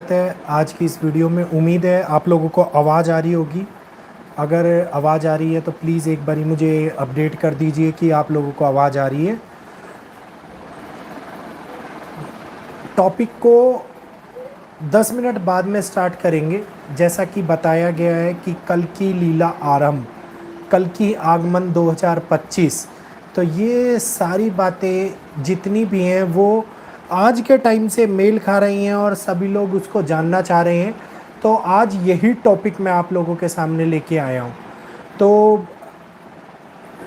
स्वागत है आज की इस वीडियो में। उम्मीद है आप लोगों को आवाज़ आ रही होगी। अगर आवाज़ आ रही है तो प्लीज़ एक बारी मुझे अपडेट कर दीजिए कि आप लोगों को आवाज़ आ रही है। टॉपिक को 10 मिनट बाद में स्टार्ट करेंगे। जैसा कि बताया गया है कि कल की लीला आरंभ, कल की आगमन 2025। तो ये सारी बातें जितनी भी हैं वो आज के टाइम से मेल खा रही हैं और सभी लोग उसको जानना चाह रहे हैं। तो आज यही टॉपिक मैं आप लोगों के सामने लेके आया हूँ। तो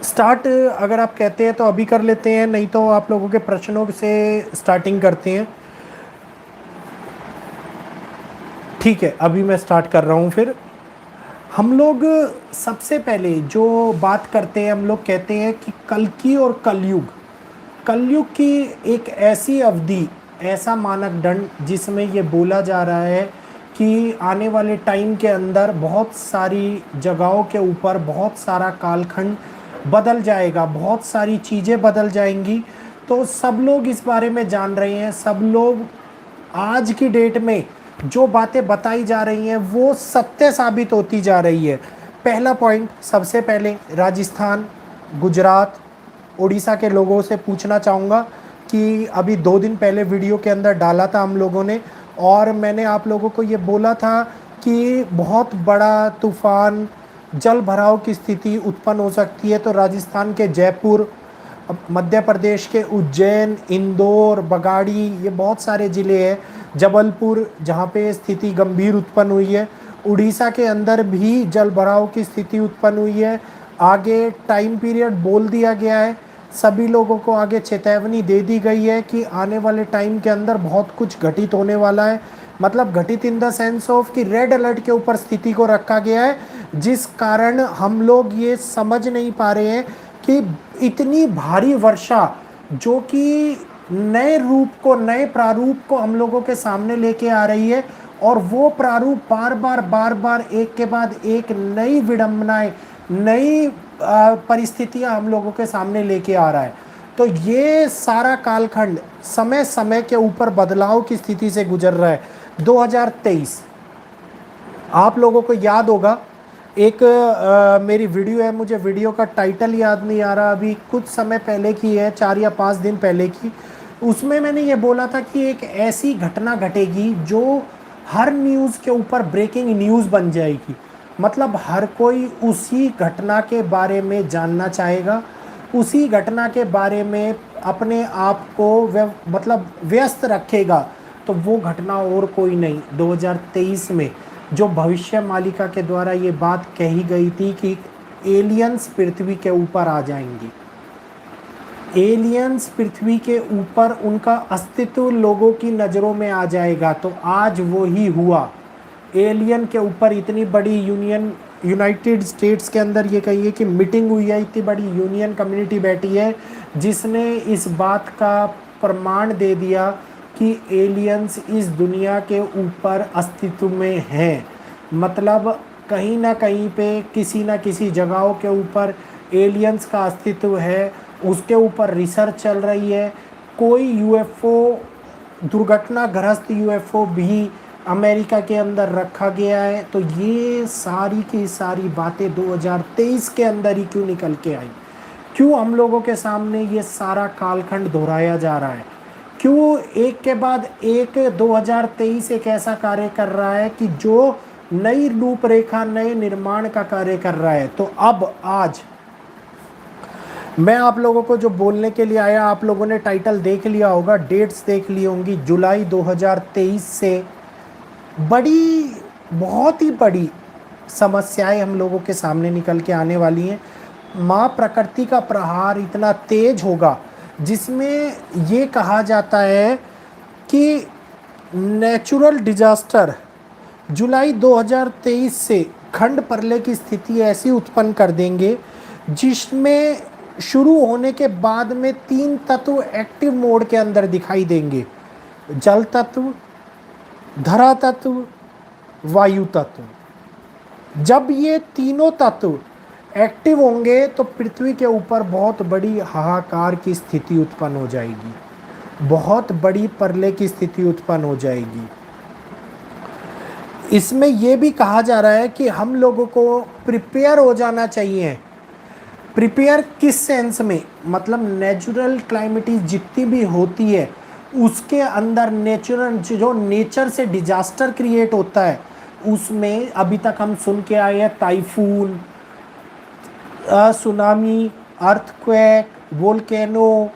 स्टार्ट अगर आप कहते हैं तो अभी कर लेते हैं, नहीं तो आप लोगों के प्रश्नों से स्टार्टिंग करते हैं। ठीक है, अभी मैं स्टार्ट कर रहा हूँ। फिर हम लोग सबसे पहले जो बात करते हैं, हम लोग कहते हैं कि कल्कि और कलयुग। कलयुग की एक ऐसी अवधि, ऐसा मानकदंड जिसमें ये बोला जा रहा है कि आने वाले टाइम के अंदर बहुत सारी जगहों के ऊपर बहुत सारा कालखंड बदल जाएगा, बहुत सारी चीज़ें बदल जाएंगी। तो सब लोग इस बारे में जान रहे हैं। सब लोग आज की डेट में जो बातें बताई जा रही हैं वो सत्य साबित होती जा रही है। पहला पॉइंट, सबसे पहले राजस्थान, गुजरात, उड़ीसा के लोगों से पूछना चाहूँगा कि अभी 2 दिन पहले वीडियो के अंदर डाला था हम लोगों ने, और मैंने आप लोगों को ये बोला था कि बहुत बड़ा तूफान, जल भराव की स्थिति उत्पन्न हो सकती है। तो राजस्थान के जयपुर, मध्य प्रदेश के उज्जैन, इंदौर, बगाड़ी, ये बहुत सारे ज़िले हैं, जबलपुर, जहाँ पे स्थिति गंभीर उत्पन्न हुई है। उड़ीसा के अंदर भी जल भराव की स्थिति उत्पन्न हुई है। आगे टाइम पीरियड बोल दिया गया है, सभी लोगों को आगे चेतावनी दे दी गई है कि आने वाले टाइम के अंदर बहुत कुछ घटित होने वाला है। मतलब घटित इन द सेंस ऑफ कि रेड अलर्ट के ऊपर स्थिति को रखा गया है, जिस कारण हम लोग ये समझ नहीं पा रहे हैं कि इतनी भारी वर्षा जो कि नए रूप को, नए प्रारूप को हम लोगों के सामने लेके आ रही है, और वो प्रारूप बार बार एक के बाद एक नई विडंबनाएं, नई परिस्थितियां हम लोगों के सामने लेके आ रहा है। तो ये सारा कालखंड समय समय के ऊपर बदलाव की स्थिति से गुजर रहा है। 2023, आप लोगों को याद होगा, एक मेरी वीडियो है, मुझे वीडियो का टाइटल याद नहीं आ रहा अभी, कुछ समय पहले की है, 4 या 5 दिन पहले की। उसमें मैंने ये बोला था कि एक ऐसी घटना घटेगी जो हर न्यूज़ के ऊपर ब्रेकिंग न्यूज़ बन जाएगी। मतलब हर कोई उसी घटना के बारे में जानना चाहेगा, उसी घटना के बारे में अपने आप को मतलब व्यस्त रखेगा। तो वो घटना और कोई नहीं, 2023 में जो भविष्य मालिका के द्वारा ये बात कही गई थी कि एलियंस पृथ्वी के ऊपर आ जाएंगे, एलियंस पृथ्वी के ऊपर, उनका अस्तित्व लोगों की नज़रों में आ जाएगा। तो आज वो ही हुआ। एलियन के ऊपर इतनी बड़ी यूनाइटेड स्टेट्स के अंदर ये कहिए कि मीटिंग हुई है, इतनी बड़ी यूनियन कम्युनिटी बैठी है जिसने इस बात का प्रमाण दे दिया कि एलियंस इस दुनिया के ऊपर अस्तित्व में हैं। मतलब कहीं ना कहीं पे, किसी ना किसी जगहों के ऊपर एलियंस का अस्तित्व है, उसके ऊपर रिसर्च चल रही है। कोई यूएफओ, दुर्घटनाग्रस्त यूएफओ भी अमेरिका के अंदर रखा गया है। तो ये सारी की सारी बातें 2023 के अंदर ही क्यों निकल के आई? क्यों हम लोगों के सामने ये सारा कालखंड दोहराया जा रहा है? क्यों एक के बाद एक 2023 एक ऐसा कार्य कर रहा है कि जो नई रूपरेखा, नए निर्माण का कार्य कर रहा है? तो अब आज मैं आप लोगों को जो बोलने के लिए आया, आप लोगों ने टाइटल देख लिया होगा, डेट्स देख ली होंगी। जुलाई 2023 से बड़ी, बहुत ही बड़ी समस्याएं हम लोगों के सामने निकल के आने वाली हैं। माँ प्रकृति का प्रहार इतना तेज होगा जिसमें ये कहा जाता है कि नेचुरल डिजास्टर जुलाई 2023 से खंड प्रलय की स्थिति ऐसी उत्पन्न कर देंगे जिसमें शुरू होने के बाद में 3 तत्व एक्टिव मोड के अंदर दिखाई देंगे: जल तत्व, धरा तत्व, वायु तत्व। जब ये तीनों तत्व एक्टिव होंगे तो पृथ्वी के ऊपर बहुत बड़ी हाहाकार की स्थिति उत्पन्न हो जाएगी, बहुत बड़ी प्रलय की स्थिति उत्पन्न हो जाएगी। इसमें यह भी कहा जा रहा है कि हम लोगों को प्रिपेयर हो जाना चाहिए। प्रिपेयर किस सेंस में, मतलब नेचुरल क्लाइमिटी जितनी भी होती है उसके अंदर नेचुरल जो नेचर से डिजास्टर क्रिएट होता है उसमें अभी तक हम सुन के आए हैं टाइफून, सुनामी, अर्थक्वेक, वोल्केनो,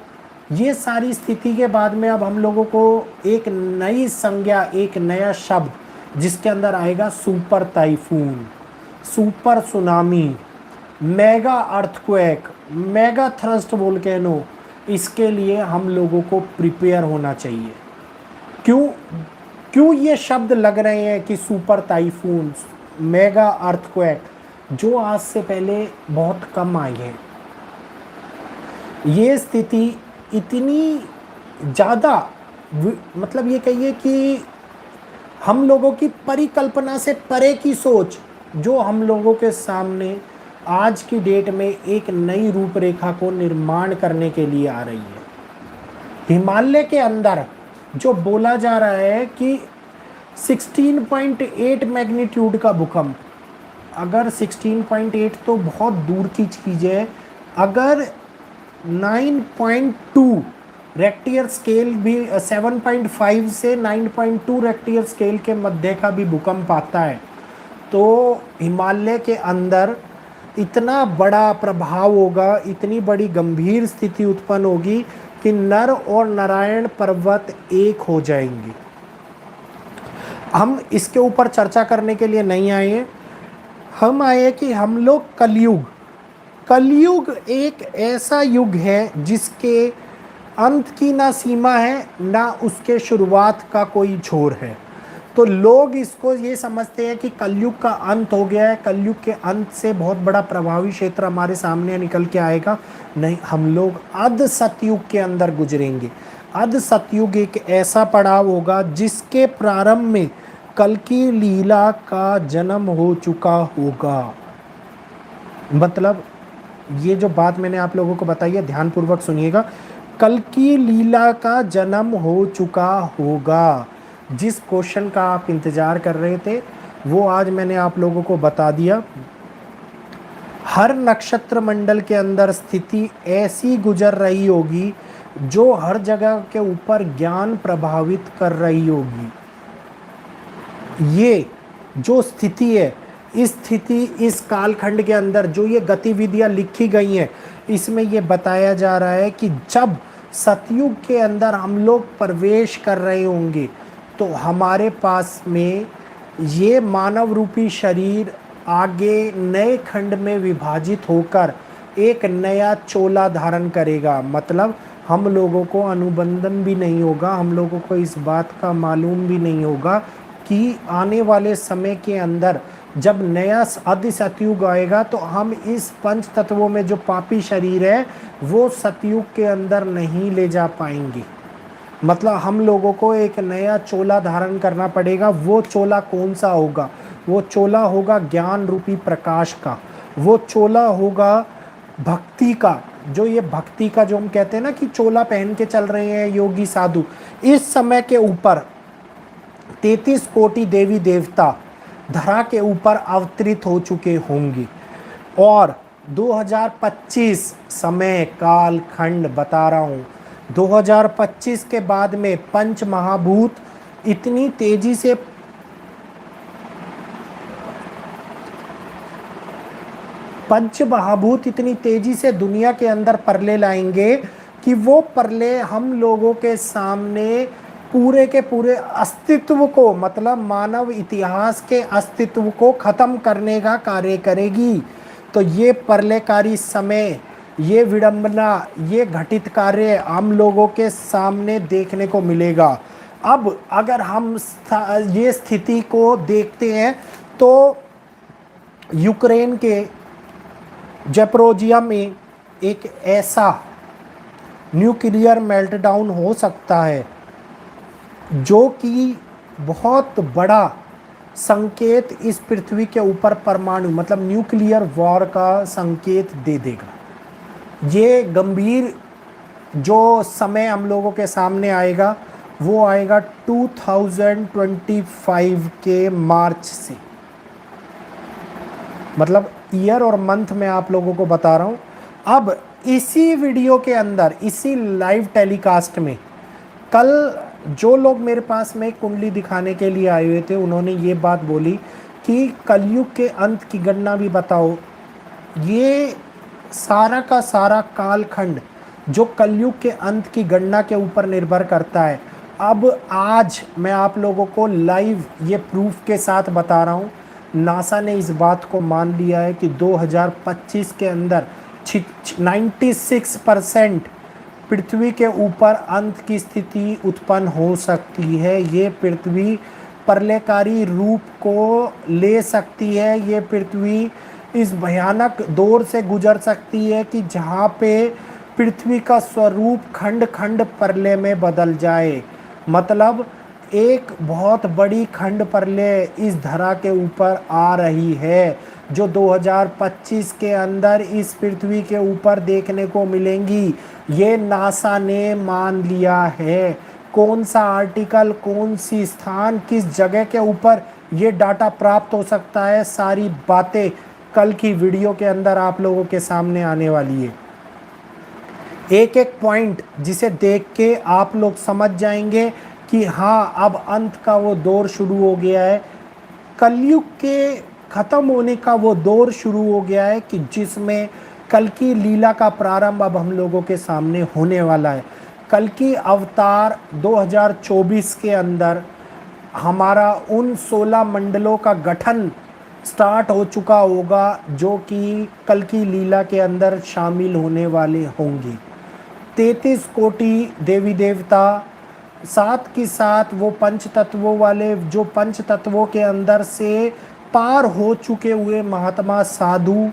ये सारी स्थिति के बाद में अब हम लोगों को एक नई संज्ञा, एक नया शब्द जिसके अंदर आएगा super typhoon, super tsunami, mega earthquake, mega thrust volcano. इसके लिए हम लोगों को प्रिपेयर होना चाहिए। क्यों क्यों ये शब्द लग रहे हैं कि सुपर टाइफून, मेगा अर्थक्वेक, जो आज से पहले बहुत कम आई है। ये स्थिति इतनी ज़्यादा, मतलब ये कहिए कि हम लोगों की परिकल्पना से परे की सोच जो हम लोगों के सामने आज की डेट में एक नई रूपरेखा को निर्माण करने के लिए आ रही है। हिमालय के अंदर जो बोला जा रहा है कि 16.8 मैग्नीट्यूड का भूकंप, अगर 16.8 तो बहुत दूर की चीज़ है, अगर 9.2 रेक्टियर स्केल भी, 7.5 से 9.2 रेक्टियर स्केल के मध्य का भी भूकंप आता है तो हिमालय के अंदर इतना बड़ा प्रभाव होगा, इतनी बड़ी गंभीर स्थिति उत्पन्न होगी कि नर और नारायण पर्वत एक हो जाएंगे। हम इसके ऊपर चर्चा करने के लिए नहीं आए, हम आए कि हम लोग कलयुग एक ऐसा युग है जिसके अंत की ना सीमा है ना उसके शुरुआत का कोई छोर है। तो लोग इसको ये समझते हैं कि कलयुग का अंत हो गया है, कलयुग के अंत से बहुत बड़ा प्रभावी क्षेत्र हमारे सामने निकल के आएगा। नहीं, हम लोग अध सतयुग के अंदर गुजरेंगे। अध सतयुग एक ऐसा पड़ाव होगा जिसके प्रारंभ में कल की लीला का जन्म हो चुका होगा। मतलब ये जो बात मैंने आप लोगों को बताई है, ध्यानपूर्वक सुनिएगा। कल की लीला का जन्म हो चुका होगा। जिस क्वेश्चन का आप इंतज़ार कर रहे थे वो आज मैंने आप लोगों को बता दिया। हर नक्षत्र मंडल के अंदर स्थिति ऐसी गुजर रही होगी जो हर जगह के ऊपर ज्ञान प्रभावित कर रही होगी। ये जो स्थिति है, इस स्थिति, इस कालखंड के अंदर जो ये गतिविधियां लिखी गई हैं, इसमें ये बताया जा रहा है कि जब सतयुग के अंदर हम लोग प्रवेश कर रहे होंगे तो हमारे पास में ये मानव रूपी शरीर आगे नए खंड में विभाजित होकर एक नया चोला धारण करेगा। मतलब हम लोगों को अनुबंधन भी नहीं होगा, हम लोगों को इस बात का मालूम भी नहीं होगा कि आने वाले समय के अंदर जब नया आदि सतयुग आएगा तो हम इस पंच तत्वों में जो पापी शरीर है वो सतयुग के अंदर नहीं ले जा पाएंगे। मतलब हम लोगों को एक नया चोला धारण करना पड़ेगा। वो चोला कौन सा होगा? वो चोला होगा ज्ञान रूपी प्रकाश का, वो चोला होगा भक्ति का। जो ये भक्ति का जो हम कहते हैं ना कि चोला पहन के चल रहे हैं योगी साधु, इस समय के ऊपर 33 कोटि देवी देवता धरा के ऊपर अवतरित हो चुके होंगे। और 2025 समय काल खंड बता रहा हूँ, 2025 के बाद में पंच महाभूत इतनी तेजी से दुनिया के अंदर परले लाएंगे कि वो परले हम लोगों के सामने पूरे के पूरे अस्तित्व को, मतलब मानव इतिहास के अस्तित्व को खत्म करने का कार्य करेगी। तो ये परलेकारी समय, ये विडंबना, ये घटित कार्य हम लोगों के सामने देखने को मिलेगा। अब अगर हम ये स्थिति को देखते हैं तो यूक्रेन के ज़ैपोरिज़िया में एक ऐसा न्यूक्लियर मेल्टडाउन हो सकता है जो कि बहुत बड़ा संकेत इस पृथ्वी के ऊपर परमाणु, मतलब न्यूक्लियर वॉर का संकेत दे देगा। ये गंभीर जो समय हम लोगों के सामने आएगा वो आएगा 2025 के मार्च से। मतलब ईयर और मंथ में आप लोगों को बता रहा हूँ। अब इसी वीडियो के अंदर, इसी लाइव टेलीकास्ट में कल जो लोग मेरे पास में कुंडली दिखाने के लिए आए हुए थे, उन्होंने ये बात बोली कि कलयुग के अंत की गणना भी बताओ। ये सारा का सारा कालखंड जो कलयुग के अंत की गणना के ऊपर निर्भर करता है। अब आज मैं आप लोगों को लाइव ये प्रूफ के साथ बता रहा हूँ, नासा ने इस बात को मान लिया है कि 2025 के अंदर 96% पृथ्वी के ऊपर अंत की स्थिति उत्पन्न हो सकती है। ये पृथ्वी प्रलयकारी रूप को ले सकती है। ये पृथ्वी इस भयानक दौर से गुजर सकती है कि जहाँ पे पृथ्वी का स्वरूप खंड खंड प्रलय में बदल जाए। मतलब एक बहुत बड़ी खंड प्रलय इस धरा के ऊपर आ रही है, जो 2025 के अंदर इस पृथ्वी के ऊपर देखने को मिलेंगी। ये नासा ने मान लिया है। कौन सा आर्टिकल, कौन सी स्थान, किस जगह के ऊपर ये डाटा प्राप्त हो सकता है, सारी बातें कल की वीडियो के अंदर आप लोगों के सामने आने वाली है। एक एक पॉइंट जिसे देख के आप लोग समझ जाएंगे कि हाँ, अब अंत का वो दौर शुरू हो गया है। कलयुग के खत्म होने का वो दौर शुरू हो गया है कि जिसमें कल की लीला का प्रारंभ अब हम लोगों के सामने होने वाला है। कल की अवतार 2024 के अंदर हमारा उन 16 मंडलों का गठन स्टार्ट हो चुका होगा जो कि कल की लीला के अंदर शामिल होने वाले होंगे। 33 कोटि देवी देवता, साथ के साथ वो पंच तत्वों वाले, जो पंच तत्वों के अंदर से पार हो चुके हुए महात्मा साधु,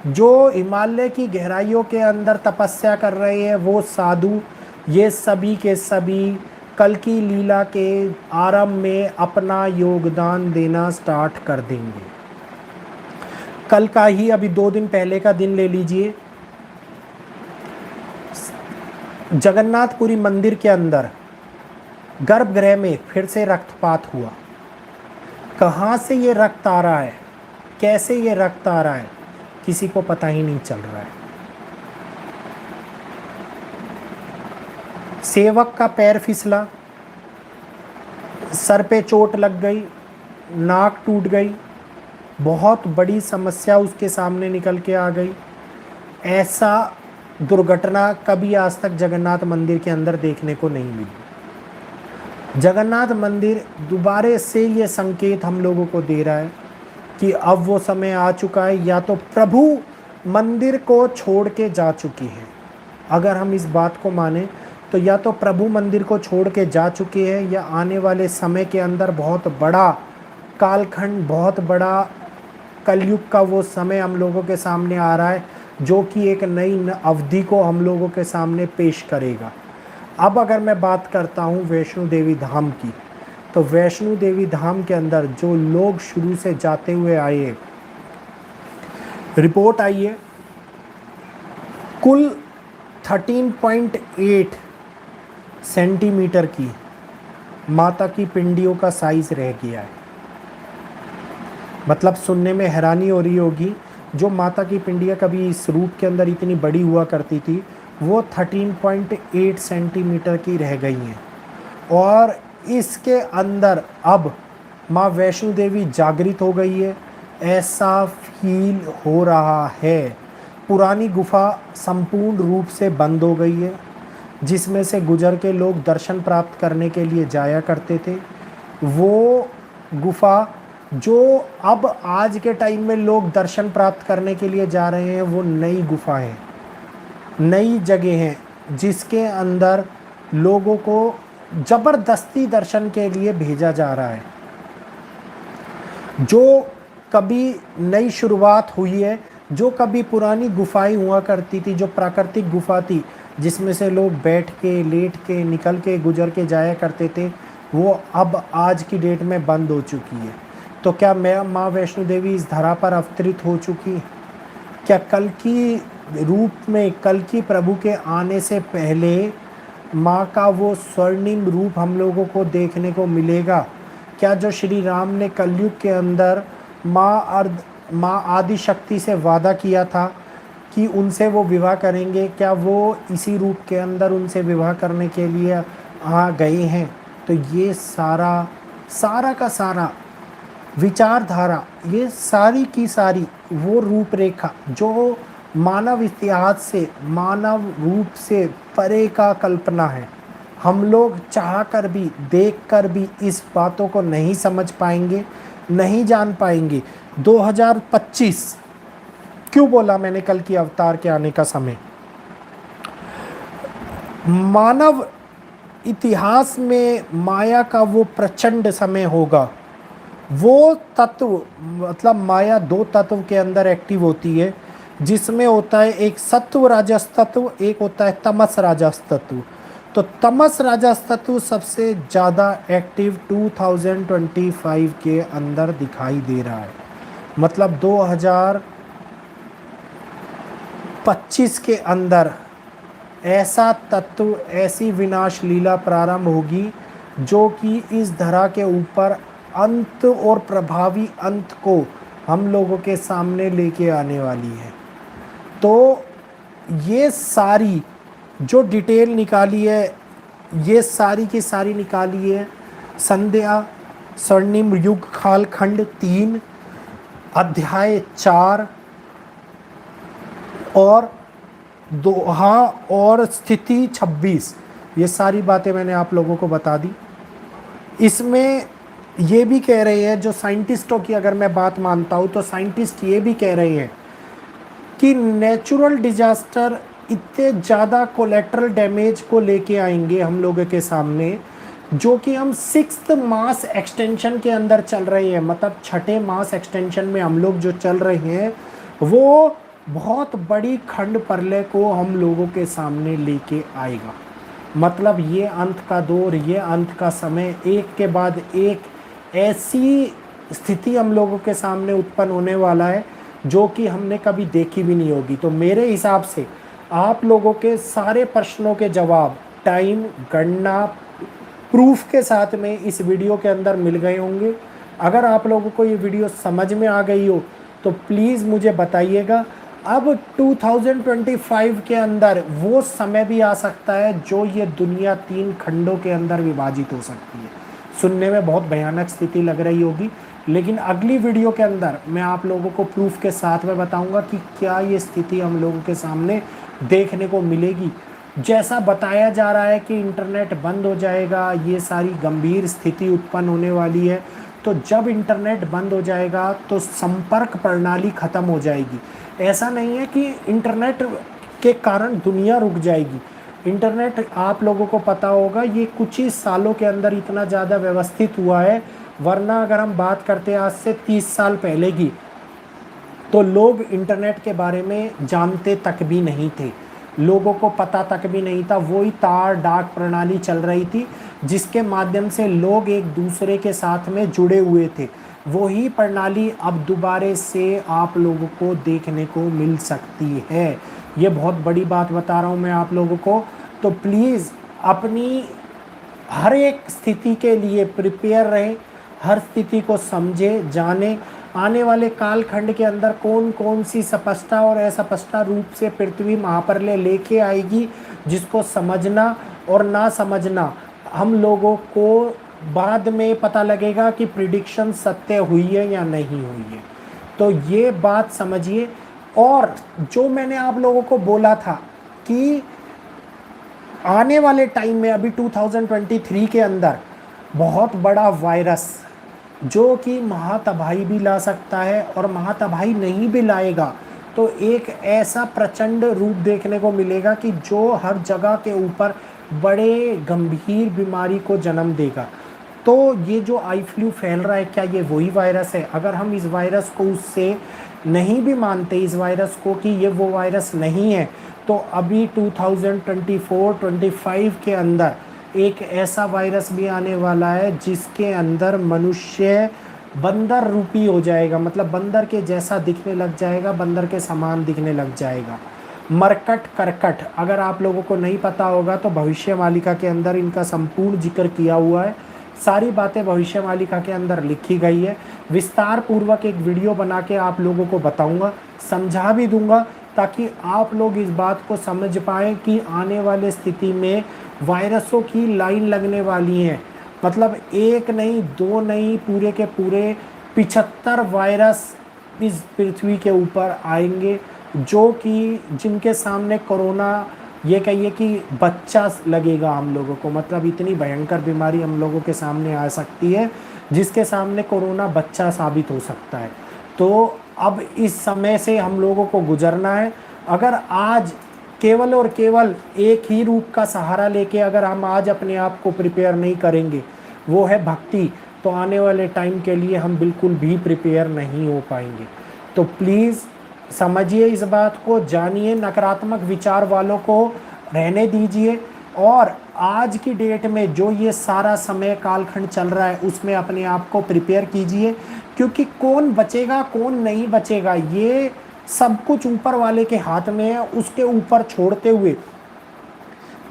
जो हिमालय की गहराइयों के अंदर तपस्या कर रहे हैं वो साधु, ये सभी के सभी कल की लीला के आरंभ में अपना योगदान देना स्टार्ट कर देंगे। कल का ही, अभी 2 दिन पहले का दिन ले लीजिए, जगन्नाथपुरी मंदिर के अंदर गर्भगृह में फिर से रक्तपात हुआ। कहाँ से ये रक्त आ रहा है, कैसे ये रक्त आ रहा है, किसी को पता ही नहीं चल रहा है। सेवक का पैर फिसला, सर पे चोट लग गई, नाक टूट गई, बहुत बड़ी समस्या उसके सामने निकल के आ गई। ऐसा दुर्घटना कभी आज तक जगन्नाथ मंदिर के अंदर देखने को नहीं मिली। जगन्नाथ मंदिर दोबारे से ये संकेत हम लोगों को दे रहा है कि अब वो समय आ चुका है, या तो प्रभु मंदिर को छोड़ के जा चुकी है। अगर हम इस बात को माने तो या तो प्रभु मंदिर को छोड़ के जा चुके हैं, या आने वाले समय के अंदर बहुत बड़ा कालखंड, बहुत बड़ा कलयुग का वो समय हम लोगों के सामने आ रहा है, जो कि एक नई अवधि को हम लोगों के सामने पेश करेगा। अब अगर मैं बात करता हूँ वैष्णो देवी धाम की, तो वैष्णो देवी धाम के अंदर जो लोग शुरू से जाते हुए आए, रिपोर्ट आई है कुल 13.8 सेंटीमीटर की माता की पिंडियों का साइज रह गया है। मतलब सुनने में हैरानी हो रही होगी, जो माता की पिंडियाँ कभी इस रूप के अंदर इतनी बड़ी हुआ करती थी, वो 13.8 सेंटीमीटर की रह गई हैं। और इसके अंदर अब माँ वैष्णो देवी जागृत हो गई है, ऐसा फील हो रहा है। पुरानी गुफा संपूर्ण रूप से बंद हो गई है, जिसमें से गुजर के लोग दर्शन प्राप्त करने के लिए जाया करते थे। वो गुफा जो अब आज के टाइम में लोग दर्शन प्राप्त करने के लिए जा रहे हैं, वो नई गुफा है, नई जगह है, जिसके अंदर लोगों को ज़बरदस्ती दर्शन के लिए भेजा जा रहा है। जो कभी नई शुरुआत हुई है, जो कभी पुरानी गुफाएं हुआ करती थी, जो प्राकृतिक गुफा थी जिसमें से लोग बैठ के, लेट के, निकल के, गुजर के जाया करते थे, वो अब आज की डेट में बंद हो चुकी है। तो क्या मैं माँ वैष्णो देवी इस धरा पर अवतरित हो चुकी? क्या कल की रूप में, कल की प्रभु के आने से पहले माँ का वो स्वर्णिम रूप हम लोगों को देखने को मिलेगा? क्या जो श्री राम ने कलयुग के अंदर माँ आदि शक्ति से वादा किया था कि उनसे वो विवाह करेंगे, क्या वो इसी रूप के अंदर उनसे विवाह करने के लिए आ गए हैं? तो ये सारा सारा का सारा विचारधारा, ये सारी की सारी वो रूपरेखा जो मानव इतिहास से, मानव रूप से परे का कल्पना है। हम लोग चाह कर भी, देख कर भी इस बातों को नहीं समझ पाएंगे, नहीं जान पाएंगे। 2025 क्यों बोला मैंने कल की अवतार के आने का समय? मानव इतिहास में माया का वो प्रचंड समय होगा। वो तत्व, मतलब माया दो तत्व के अंदर एक्टिव होती है, जिसमें होता है एक सत्व राजस तत्व, एक होता है तमस राजस तत्व। तो तमस राजस तत्व सबसे ज़्यादा एक्टिव 2025 के अंदर दिखाई दे रहा है। मतलब 2025 के अंदर ऐसा तत्व, ऐसी विनाश लीला प्रारंभ होगी जो कि इस धरा के ऊपर अंत और प्रभावी अंत को हम लोगों के सामने लेके आने वाली है। तो ये सारी जो डिटेल निकाली है, ये सारी की सारी निकाली है संध्या स्वर्णिम युग कालखंड 3 अध्याय 4 और दोहा और स्थिति 26। ये सारी बातें मैंने आप लोगों को बता दी। इसमें ये भी कह रहे हैं, जो साइंटिस्टों की अगर मैं बात मानता हूँ तो साइंटिस्ट ये भी कह रहे हैं कि नेचुरल डिजास्टर इतने ज़्यादा कोलेट्रल डैमेज को लेके आएंगे हम लोगों के सामने, जो कि हम 6th मास एक्सटेंशन के अंदर चल रहे हैं। मतलब 6ठे मास एक्सटेंशन में हम लोग जो चल रहे हैं, वो बहुत बड़ी खंड प्रलय को हम लोगों के सामने लेके आएगा। मतलब ये अंत का दौर, ये अंत का समय, एक के बाद एक ऐसी स्थिति हम लोगों के सामने उत्पन्न होने वाला है जो कि हमने कभी देखी भी नहीं होगी। तो मेरे हिसाब से आप लोगों के सारे प्रश्नों के जवाब टाइम, गणना, प्रूफ के साथ में इस वीडियो के अंदर मिल गए होंगे। अगर आप लोगों को ये वीडियो समझ में आ गई हो तो प्लीज़ मुझे बताइएगा। अब 2025 के अंदर वो समय भी आ सकता है जो ये दुनिया 3 खंडों के अंदर विभाजित हो सकती है। सुनने में बहुत भयानक स्थिति लग रही होगी, लेकिन अगली वीडियो के अंदर मैं आप लोगों को प्रूफ के साथ में बताऊंगा कि क्या ये स्थिति हम लोगों के सामने देखने को मिलेगी। जैसा बताया जा रहा है कि इंटरनेट बंद हो जाएगा, ये सारी गंभीर स्थिति उत्पन्न होने वाली है। तो जब इंटरनेट बंद हो जाएगा तो संपर्क प्रणाली ख़त्म हो जाएगी। ऐसा नहीं है कि इंटरनेट के कारण दुनिया रुक जाएगी। इंटरनेट, आप लोगों को पता होगा, ये कुछ ही सालों के अंदर इतना ज़्यादा व्यवस्थित हुआ है। वरना अगर हम बात करते हैं आज से 30 साल पहले की, तो लोग इंटरनेट के बारे में जानते तक भी नहीं थे, लोगों को पता तक भी नहीं था। वही तार डाक प्रणाली चल रही थी जिसके माध्यम से लोग एक दूसरे के साथ में जुड़े हुए थे। वही प्रणाली अब दोबारा से आप लोगों को देखने को मिल सकती है। ये बहुत बड़ी बात बता रहा हूँ मैं आप लोगों को। तो प्लीज़ अपनी हर एक स्थिति के लिए प्रिपेयर रहें, हर स्थिति को समझे, जाने। आने वाले कालखंड के अंदर कौन कौन सी स्पष्टता और अस्पष्टता रूप से पृथ्वी महाप्रलय लेके आएगी, जिसको समझना और ना समझना हम लोगों को बाद में पता लगेगा कि प्रिडिक्शन सत्य हुई है या नहीं हुई है। तो ये बात समझिए। और जो मैंने आप लोगों को बोला था कि आने वाले टाइम में, अभी 2023 के अंदर बहुत बड़ा वायरस जो कि महातबाही भी ला सकता है और महातबाही नहीं भी लाएगा तो एक ऐसा प्रचंड रूप देखने को मिलेगा कि जो हर जगह के ऊपर बड़े गंभीर बीमारी को जन्म देगा। तो ये जो आई फ्लू फैल रहा है, क्या ये वही वायरस है? अगर हम इस वायरस को उससे नहीं भी मानते, इस वायरस को, कि ये वो वायरस नहीं है, तो अभी 2024-25 के अंदर एक ऐसा वायरस भी आने वाला है जिसके अंदर मनुष्य बंदर रूपी हो जाएगा। मतलब बंदर के जैसा दिखने लग जाएगा, बंदर के समान दिखने लग जाएगा। मरकट करकट, अगर आप लोगों को नहीं पता होगा तो भविष्य मालिका के अंदर इनका संपूर्ण जिक्र किया हुआ है। सारी बातें भविष्य मालिका के अंदर लिखी गई है। विस्तार पूर्वक एक वीडियो बना के आप लोगों को बताऊंगा, समझा भी दूंगा, ताकि आप लोग इस बात को समझ पाएँ कि आने वाले स्थिति में वायरसों की लाइन लगने वाली है। मतलब एक नहीं, दो नहीं, पूरे के पूरे 75 वायरस इस पृथ्वी के ऊपर आएंगे, जो कि जिनके सामने कोरोना, ये कहिए कि बच्चा लगेगा हम लोगों को। मतलब इतनी भयंकर बीमारी हम लोगों के सामने आ सकती है जिसके सामने कोरोना बच्चा साबित हो सकता है। तो अब इस समय से हम लोगों को गुजरना है। अगर आज केवल और केवल एक ही रूप का सहारा लेके अगर हम आज अपने आप को प्रिपेयर नहीं करेंगे, वो है भक्ति, तो आने वाले टाइम के लिए हम बिल्कुल भी प्रिपेयर नहीं हो पाएंगे। तो प्लीज़ समझिए इस बात को, जानिए, नकारात्मक विचार वालों को रहने दीजिए, और आज की डेट में जो ये सारा समय कालखंड चल रहा है उसमें अपने आप को प्रिपेयर कीजिए, क्योंकि कौन बचेगा कौन नहीं बचेगा ये सब कुछ ऊपर वाले के हाथ में है। उसके ऊपर छोड़ते हुए,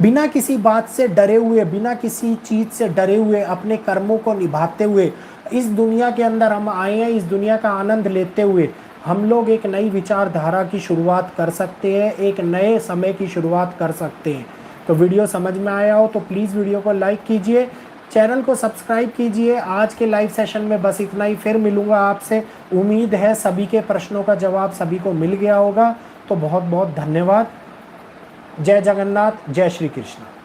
बिना किसी बात से डरे हुए, बिना किसी चीज़ से डरे हुए, अपने कर्मों को निभाते हुए इस दुनिया के अंदर हम आए हैं। इस दुनिया का आनंद लेते हुए हम लोग एक नई विचारधारा की शुरुआत कर सकते हैं, एक नए समय की शुरुआत कर सकते हैं। तो वीडियो समझ में आया हो तो प्लीज़ वीडियो को लाइक कीजिए, चैनल को सब्सक्राइब कीजिए। आज के लाइव सेशन में बस इतना ही, फिर मिलूंगा आपसे। उम्मीद है सभी के प्रश्नों का जवाब सभी को मिल गया होगा। तो बहुत बहुत धन्यवाद। जय जगन्नाथ, जय श्री कृष्ण।